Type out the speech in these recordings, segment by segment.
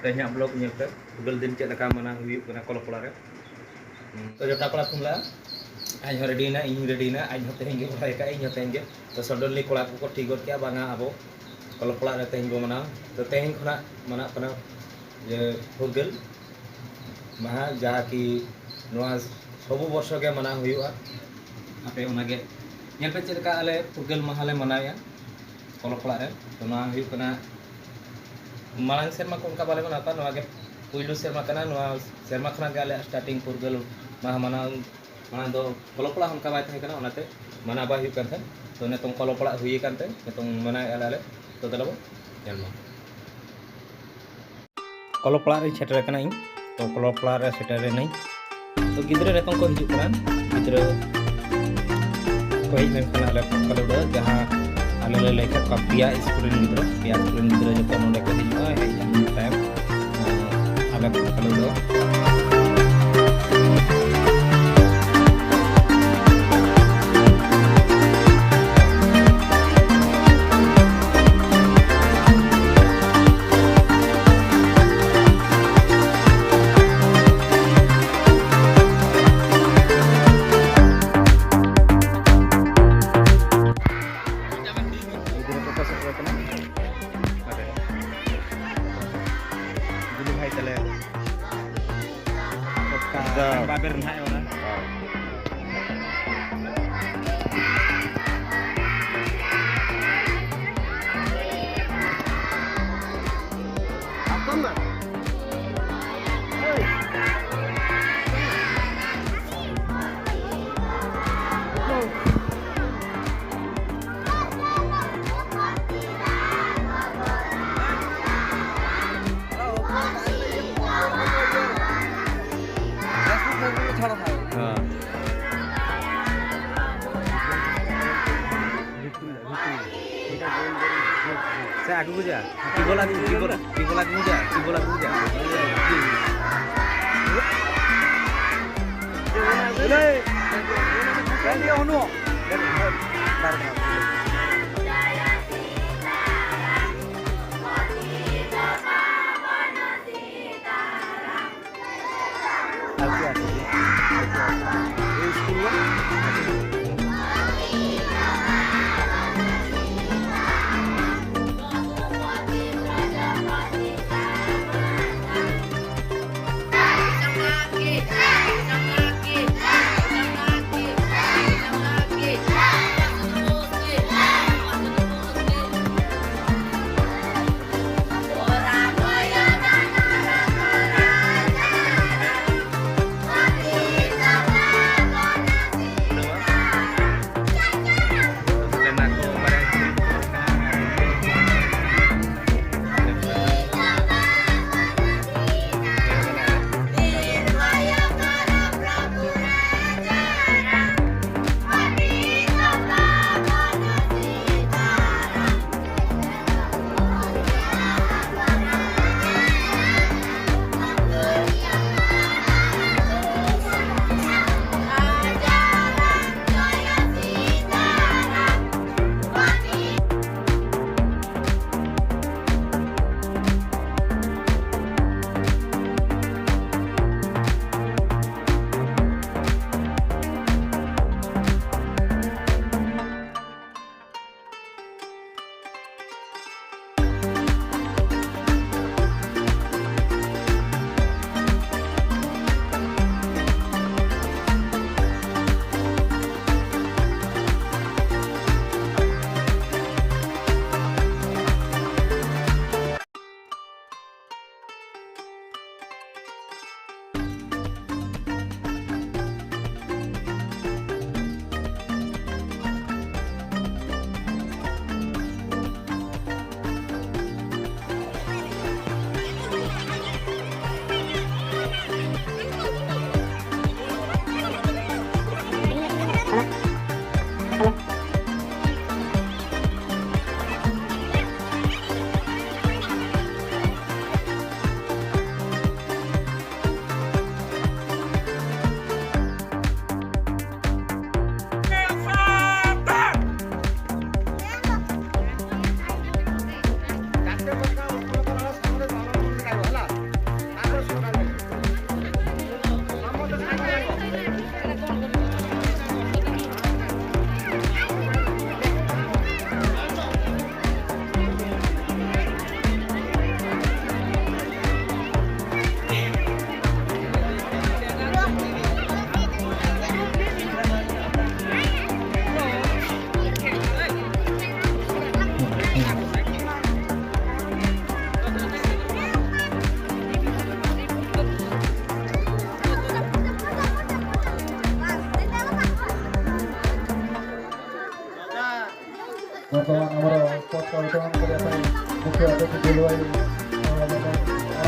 Tanya blog nyata Google din cek leka mana huyuk kena kolok polar to jota kola tumla añ ready na iñ ready na añ hote henge ulai ka iñ hote henge to suddenly kola ko tigot kya banga abo kolok polar re tehing bo mana to tehing khona mana kana je Google maha jaha ki noa sobu borsho ge mana huyuga ape onage nyel pe cek leka ale Google mahale manaya kolok polar re to noa huyuk kana मांग सेरमा को उनका बारे में आता नवा के पुइलु सेरमा कना नवा सेरमा खना गाले स्टार्टिंग पुरगल मा माना माना दो कलोपड़ा हमका बाय थे कना ओनाते माना बा हुई kan था तो ने तुम कलोपड़ा हुई kan थे ने तुम माना आले तो दलबो जन्म कलोपड़ा रे सेटर कना इन तो कलोपड़ा रे सेटर रे नहीं तो गिद्रे रे तुम को हिजु कना गिद्रे को हिज में कना आले कलोड़ा जहां आले ले लेके पिया स्टूडेंट गिद्रा जो नोडे को हिजुआ है टाइम आले कलोड़ा Baber nai orang. Apa mbak? Saya aku buja, tiga lagi buja. Ini ono.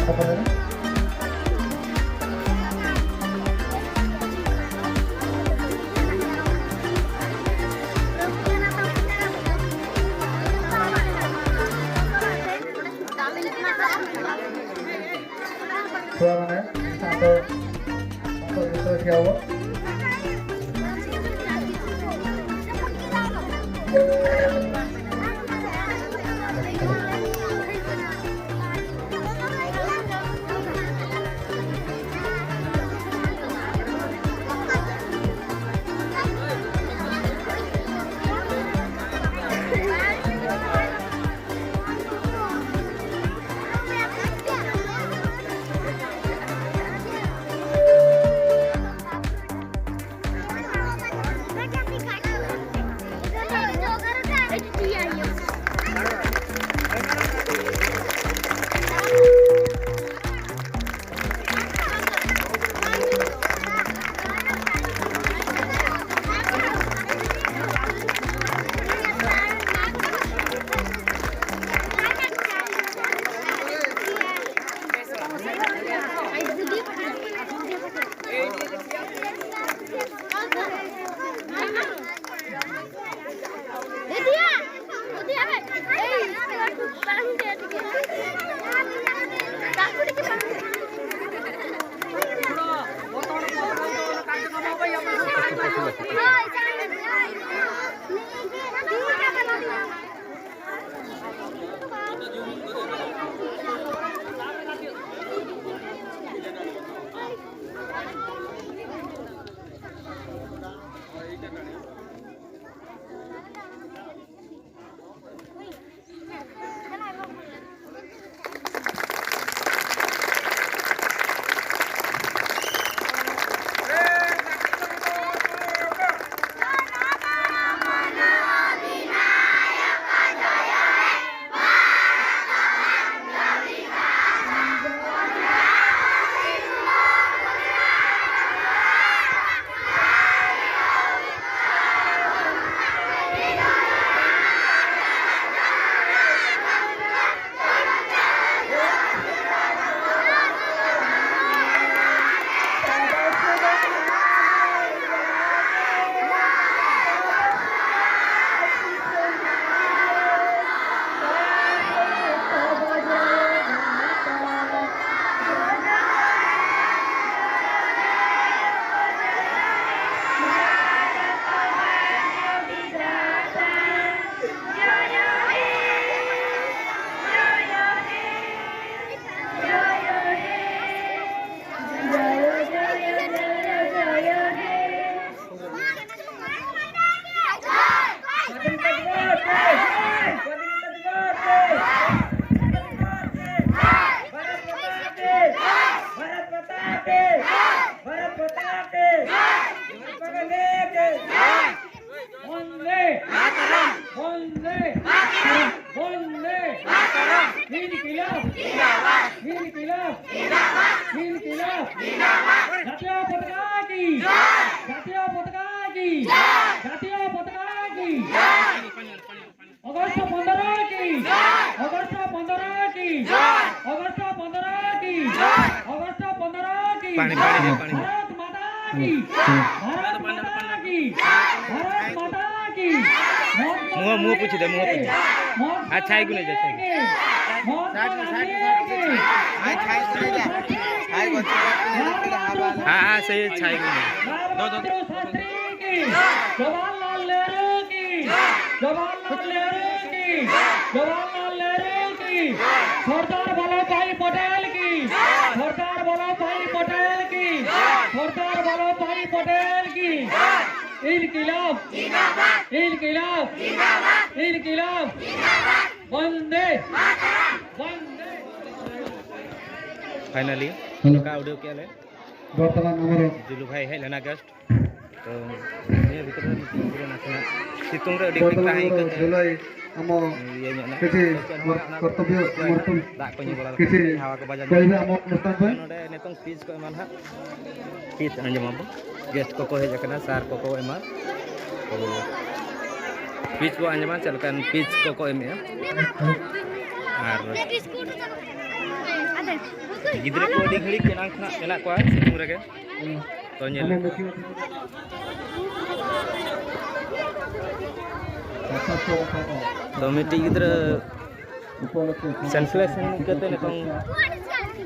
apa namanya? Suara satu itu siapa? मुँह पूछे दे मुँह पूछे अच्छा ही गुने जैसे हाँ हाँ सही अच्छा ही गुने जवाहरलाल नेहरू की जवाहरलाल नेहरू की सरदार वल्लभ भाई पटेल की सरदार वल्लभ भाई पटेल की सरदार वल्लभ भाई पटेल की इनकिलाब इनकिलाब इनकिलाब वंदे वंदे फाइनली का ऑडियो क्या ले वर्तमान हमारे जुलू भाई है लेना गेस्ट तो ये भीतर में पूरा नाचना सितुंग रे डिक वर्तमान ताही हमारे जुलाई हम ये न्याना किसी कर्तव्य समर्थन दाग को बोला किसी हवा को बजा कोई भी हम अनुष्ठान पे नोडे नेतों स्पीच को एमान हा स्पीच अंजमाबो गेस्ट को हेज कना सार को एमा तो स्पीच को अंजमा चलकान स्पीच को एमे आर गिद्रे को अड़ी घड़ी केना खना मेना को सितुंग रेगे तो ଆମ नेल ମୁଖ୍ୟ तो मिट्टी गिद्रे ଉପଲକ୍ଷେ सेंसलेशन केते ने तंग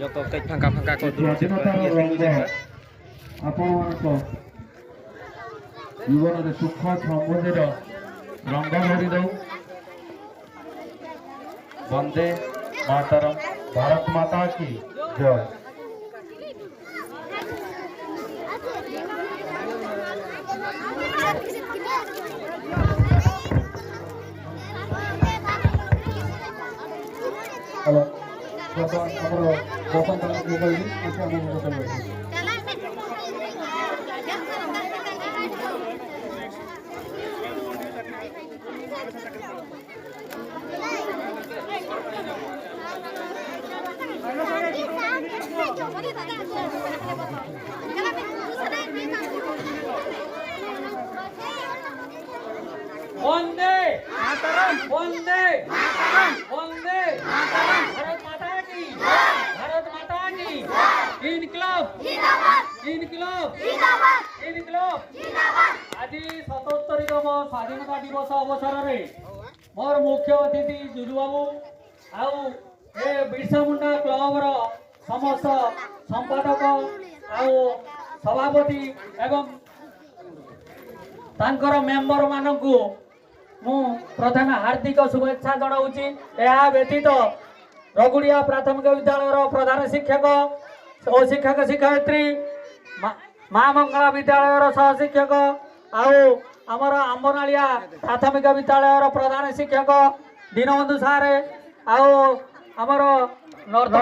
जो तो कई फांका फांका को दूर से ସ୍ୱାଧୀନତାର ये ରଙ୍ଗ जगह ଆପଣମାନଙ୍କ ଜୀବନରେ ସୁଖ ସମୃଦ୍ଧିର ରଙ୍ଗ ଭରି ଦଉ। ବନ୍ଦେ ମାତରମ୍, ଭାରତ ମାତା କି ଜୟ। ହ୍ୟାଲୋ ଆମର ବସନ୍ତ କହିଲି वंदे वंदे वंदे भारत माता की भारत माता की इनकलाब इनकलाब इनकलाब आज 77तम स्वाधीनता दिवस अवसर में मोर मुख्य अतिथि जुलू बाबू आउ ए बिरसा मुंडा क्लब रो समस्त संपादक आउ सभापति एवं तांकर मेंबर मानकु मु प्रथम हार्दिक शुभेच्छा जनाऊँगी। यह व्यतीत रगुड़िया प्राथमिक विद्यालय प्रधान शिक्षक और शिक्षक शिक्षयित्री माँ मंगला विद्यालय सह शिक्षक आमर आंबनालिया प्राथमिक विद्यालय प्रधान शिक्षक दीनबंधु सारे आमर नॉर्थ